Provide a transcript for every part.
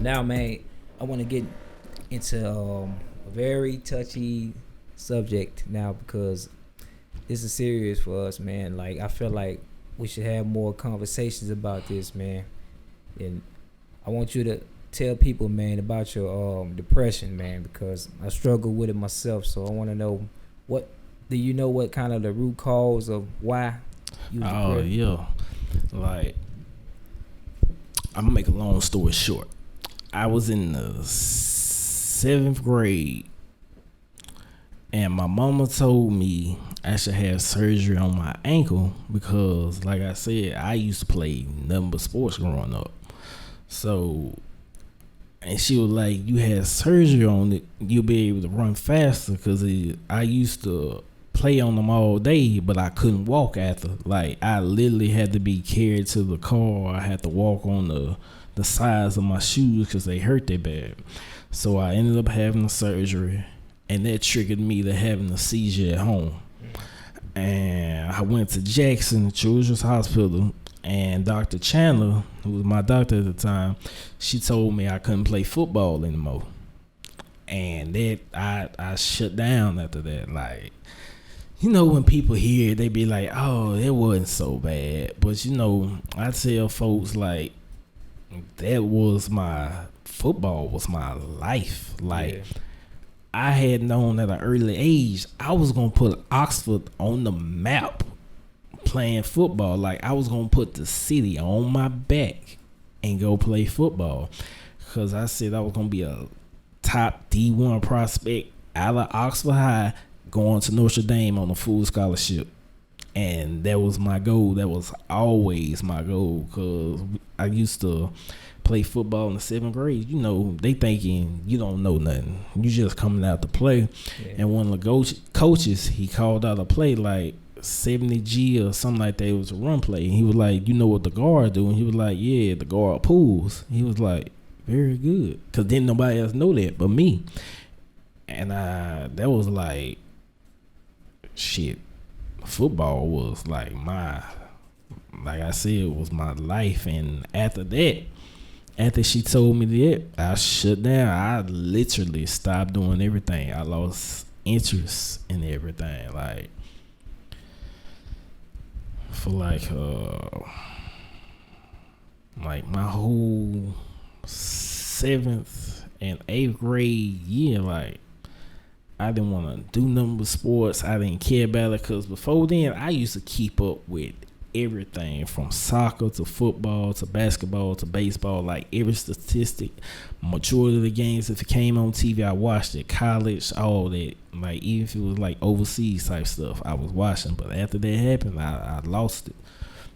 Now, man, I want to get into a very touchy subject now because this is serious for us, man. Like, I feel like we should have more conversations about this, man. And I want you to tell people, man, about your depression, man, because I struggle with it myself. So I want to know, what do you know what kind of the root cause of why you was Oh depressed? yeah, like I'm gonna make a long story short. I was in the 7th grade, and my mama told me I should have surgery on my ankle because, like I said, I used to play nothing but sports growing up. So, and she was like, "You had surgery on it, you'll be able to run faster." Because I used to play on them all day, but I couldn't walk after. Like, I literally had to be carried to the car. I had to walk on the sides of my shoes because they hurt that bad. So I ended up having the surgery, and that triggered me to having a seizure at home. And I went to Jackson Children's Hospital, and Dr. Chandler, who was my doctor at the time, she told me I couldn't play football anymore. And that I shut down after that. Like, you know, when people hear it, they be like, "Oh, it wasn't so bad." But you know, I tell folks, like, that was football was my life. Like, Yeah. I had known at an early age I was gonna put Oxford on the map playing football. Like, I was gonna put the city on my back and go play football, because I said I was gonna be a top D1 prospect out of Oxford High, going to Notre Dame on a full scholarship. And that was my goal. That was always my goal, because I used to play football in the 7th grade. You know, they thinking you don't know nothing. You just coming out to play. Yeah. And one of the coaches, he called out a play like 70G or something like that. It was a run play. And he was like, "You know what the guard do?" And he was like, "Yeah, the guard pulls." He was like, "Very good." Because didn't nobody else know that but me. And that was like, shit. Football was like like I said, was my life. And after she told me that, I shut down. I literally stopped doing everything. I lost interest in everything. Like, for like my whole 7th and 8th grade year, like, I didn't want to do nothing but sports. I didn't care about it, because before then, I used to keep up with everything from soccer to football to basketball to baseball. Like, every statistic, majority of the games, if it came on TV, I watched it. College, all that. Like, even if it was like overseas type stuff, I was watching. But after that happened, I lost it.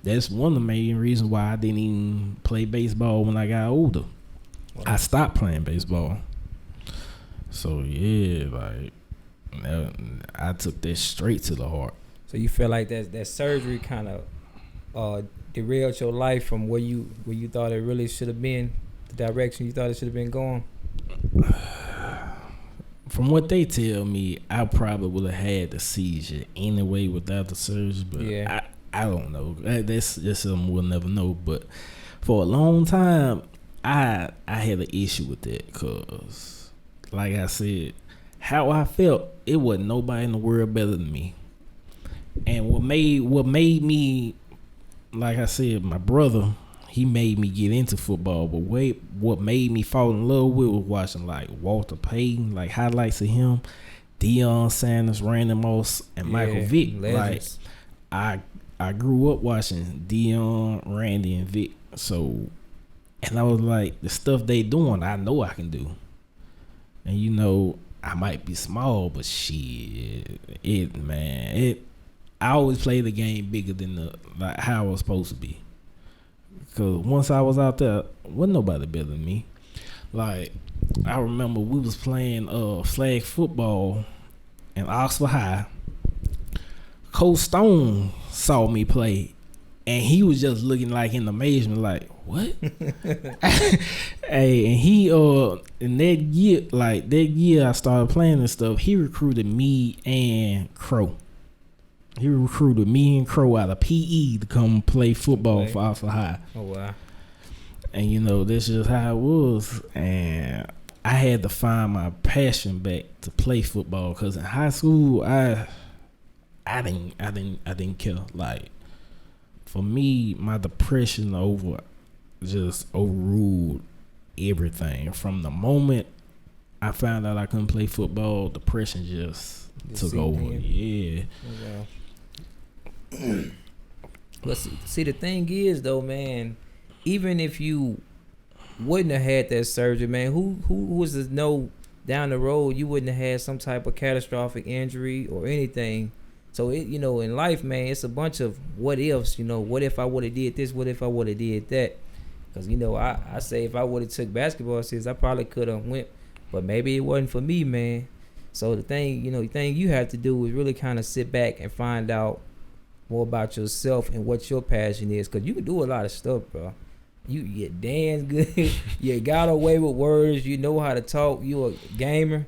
That's one of the main reasons why I didn't even play baseball when I got older. Wow. I stopped playing baseball. So yeah, like, I took that straight to the heart. So you feel like that surgery kind of derailed your life from where you thought it really should have been, the direction you thought it should have been going? From what they tell me, I probably would have had the seizure anyway without the surgery. But yeah. I don't know. That's something we'll never know. But for a long time, I had an issue with that, because, like I said, how I felt, it wasn't nobody in the world better than me. And what made me, like I said, my brother, he made me get into football. But what made me fall in love with was watching, like, Walter Payton, like highlights of him, Deion Sanders, Randy Moss, and Michael Vick. Legends. Like, I grew up watching Deion, Randy, and Vick. So, and I was like, the stuff they doing, I know I can do. And you know, I might be small, but shit, I always play the game bigger than like how I was supposed to be. Because once I was out there, wasn't nobody better than me. Like, I remember we was playing flag football in Oxford High. Coach Stone saw me play, and he was just looking like in amazement, like, what? Hey, and he in that year I started playing and stuff, he recruited me and Crow. He recruited me and Crow out of PE to come play football for Oxford High. Oh wow. And you know, that's just how it was. And I had to find my passion back to play football, because in high school I didn't care. Like, for me, my depression just overruled everything. From the moment I found out I couldn't play football, depression just took over. Yeah. But see, the thing is though, man, even if you wouldn't have had that surgery, man, who was to know down the road you wouldn't have had some type of catastrophic injury or anything. So it, you know, in life, man, it's a bunch of what ifs. You know, what if I would have did this? What if I would have did that? Because, you know, I say if I would have took basketball serious, I probably could have went, but maybe it wasn't for me, man. So the thing you have to do is really kind of sit back and find out more about yourself and what your passion is, because you can do a lot of stuff, bro. You dance good. You got away with words. You know how to talk. You a gamer.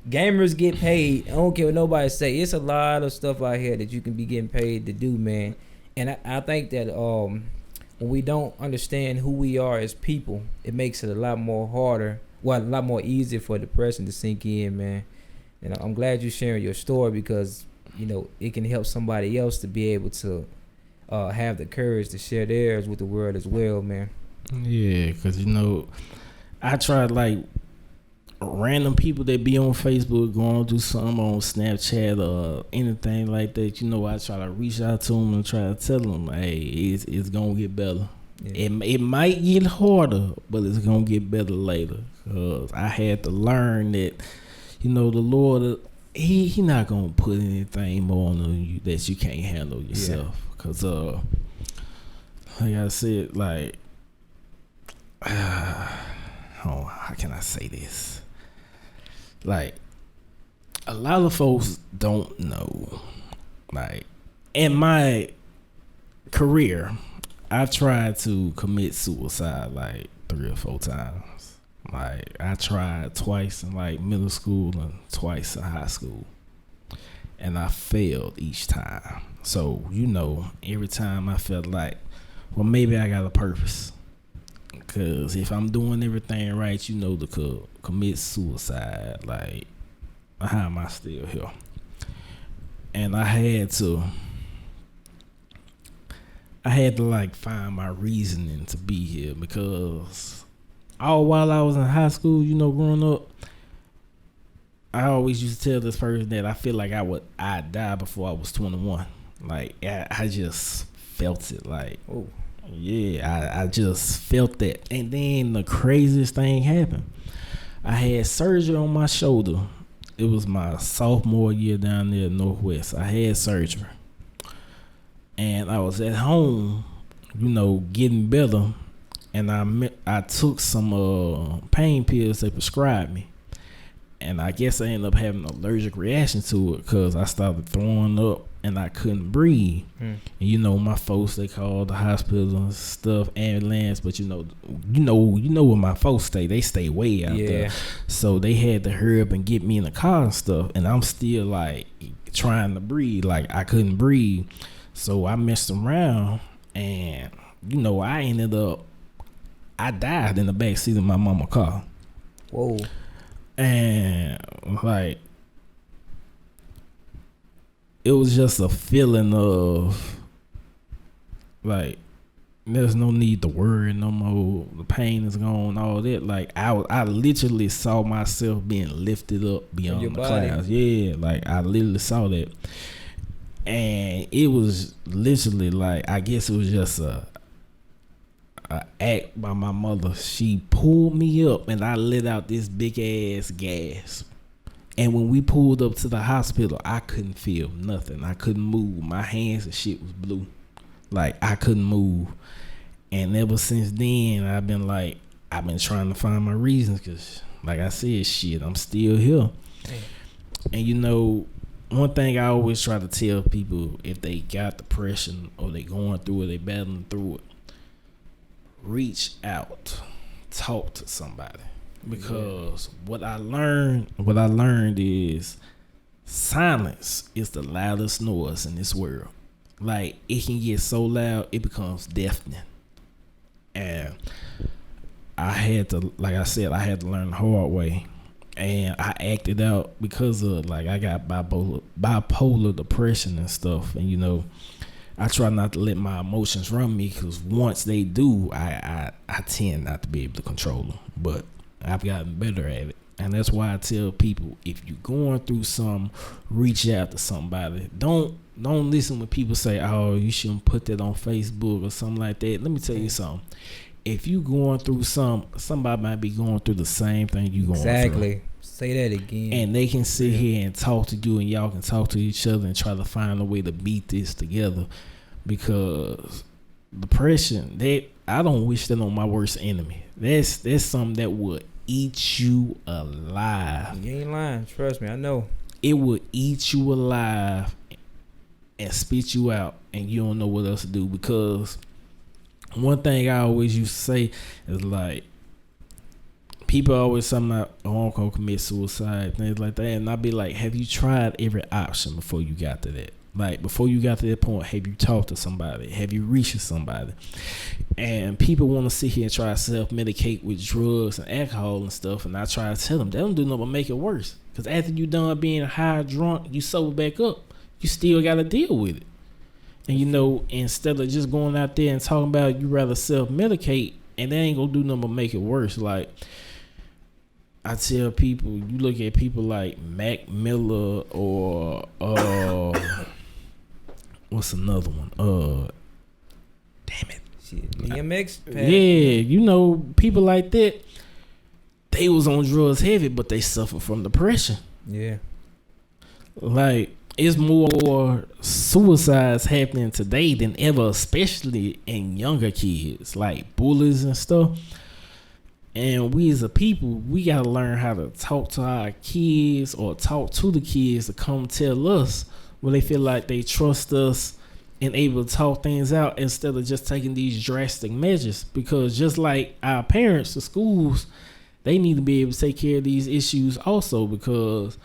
Gamers get paid. I don't care what nobody say. It's a lot of stuff out here that you can be getting paid to do, man. And I think that when we don't understand who we are as people, it makes it a lot more harder, well, a lot more easy for depression to sink in, man. And I'm glad you're sharing your story, because, you know, it can help somebody else to be able to have the courage to share theirs with the world as well, man. Yeah, because, you know, I tried, like, random people that be on Facebook going to do something on Snapchat or anything like that. You know, I try to reach out to them and try to tell them, hey, it's going to get better. Yeah. It might get harder, but it's going to get better later. Because I had to learn that, you know, the Lord, he not going to put anything more on you that you can't handle yourself. Because, like I said, like, how can I say this? Like, a lot of folks don't know. Like, in my career, I've tried to commit suicide like 3 or 4 times. Like, I tried twice in like middle school and twice in high school, and I failed each time. So, you know, every time I felt like, well, maybe I got a purpose. Because if I'm doing everything right, you know, to commit suicide, like, how am I still here? And I had to like find my reasoning to be here, because all while I was in high school, you know, growing up, I always used to tell this person that I feel like I'd die before I was 21. Like, I just felt it, like, oh. Yeah, I just felt that. And then the craziest thing happened. I had surgery on my shoulder. It was my sophomore year down there in Northwest. I had surgery. And I was at home, you know, getting better. And I took some pain pills they prescribed me. And I guess I ended up having an allergic reaction to it, because I started throwing up and I couldn't breathe. And you know, my folks, they called the hospital and stuff, ambulance, but you know where my folks stay. They stay way out there. So they had to hurry up and get me in the car and stuff. And I'm still like trying to breathe, like I couldn't breathe. So I messed around, and you know, I died in the back seat of my mama's car. Whoa. And like, it was just a feeling of like, there's no need to worry no more. The pain is gone, all that. Like, I literally saw myself being lifted up beyond the clouds. Yeah, like I literally saw that. And it was literally like, I guess it was just a act by my mother. She pulled me up and I let out this big ass gasp. And when we pulled up to the hospital, I couldn't feel nothing. I couldn't move. My hands and shit was blue. Like, I couldn't move. And ever since then, I've been trying to find my reasons, because like I said, shit, I'm still here. And you know, one thing I always try to tell people, if they got depression or they going through it, they battling through it, reach out, talk to somebody. Because what I learned is silence is the loudest noise in this world. Like, it can get so loud it becomes deafening. And I had to, like I said, I had to learn the hard way. And I acted out because of, like, I got bipolar depression and stuff. And, you know, I try not to let my emotions run me, because once they do, I tend not to be able to control them. But I've gotten better at it. And that's why I tell people, if you're going through something, reach out to somebody. Don't listen when people say, oh, you shouldn't put that on Facebook or something like that. Let me tell you something. If you going through somebody might be going through the same thing you going through. Exactly. Say that again. And they can sit here and talk to you, and y'all can talk to each other and try to find a way to beat this together. Because depression, I don't wish that on my worst enemy. That's something that would eat you alive. You ain't lying. Trust me, I know. It would eat you alive and spit you out, and you don't know what else to do. Because one thing I always used to say is, like, people always something like, oh, I'm gonna commit suicide, things like that. And I'd be like, have you tried every option before you got to that? Like, before you got to that point, have you talked to somebody? Have you reached somebody? And people want to sit here and try to self-medicate with drugs and alcohol and stuff. And I try to tell them, they don't do nothing but make it worse. Because after you done being high, drunk, you sober back up, you still got to deal with it. And, you know, instead of just going out there and talking about you rather self-medicate, and that ain't going to do nothing but make it worse. Like, I tell people, you look at people like Mac Miller or what's another one? Damn it. Shit, DMX. Yeah, you know, people like that, they was on drugs heavy, but they suffer from depression. Yeah. Like, it's more suicides happening today than ever, especially in younger kids, like bullies and stuff. And we as a people, we got to learn how to talk to our kids, or talk to the kids to come tell us when they feel like they trust us and able to talk things out, instead of just taking these drastic measures. Because just like our parents, the schools, they need to be able to take care of these issues also. Because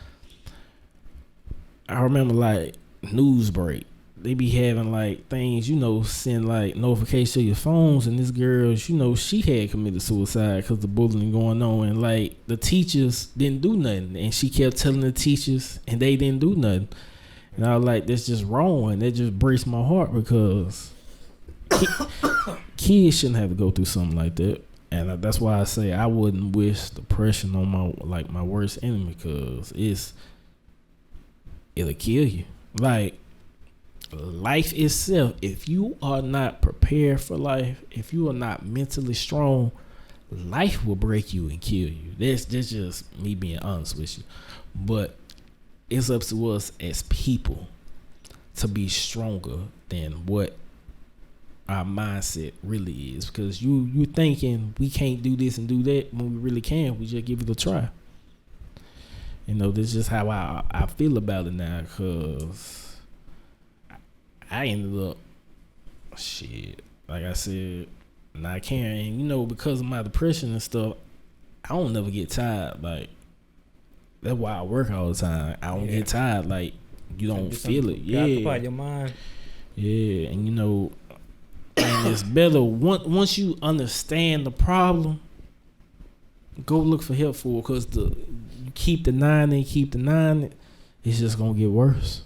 I remember, like, news break, they be having, like, things, you know, send, like, notifications to your phones, and this girl, you know, she had committed suicide because the bullying going on, and, like, the teachers didn't do nothing, and she kept telling the teachers, and they didn't do nothing. And I was like, that's just wrong, and that just breaks my heart, because kids shouldn't have to go through something like that. And that's why I say I wouldn't wish depression on my worst enemy, because it'll kill you. Like, life itself, if you are not prepared for life, if you are not mentally strong, life will break you and kill you. That's just me being honest with you. But it's up to us as people to be stronger than what our mindset really is. Because you thinking we can't do this and do that when we really can. We just give it a try. You know, this is just how I feel about it now, because I ended up, like I said, not caring. You know, because of my depression and stuff, I don't never get tired. Like, that's why I work all the time. I don't get tired. Like, you don't feel it. Yeah. Your mind. Yeah, and you know, and it's better once you understand the problem, go look for help for it, because you keep denying it, it's just gonna get worse.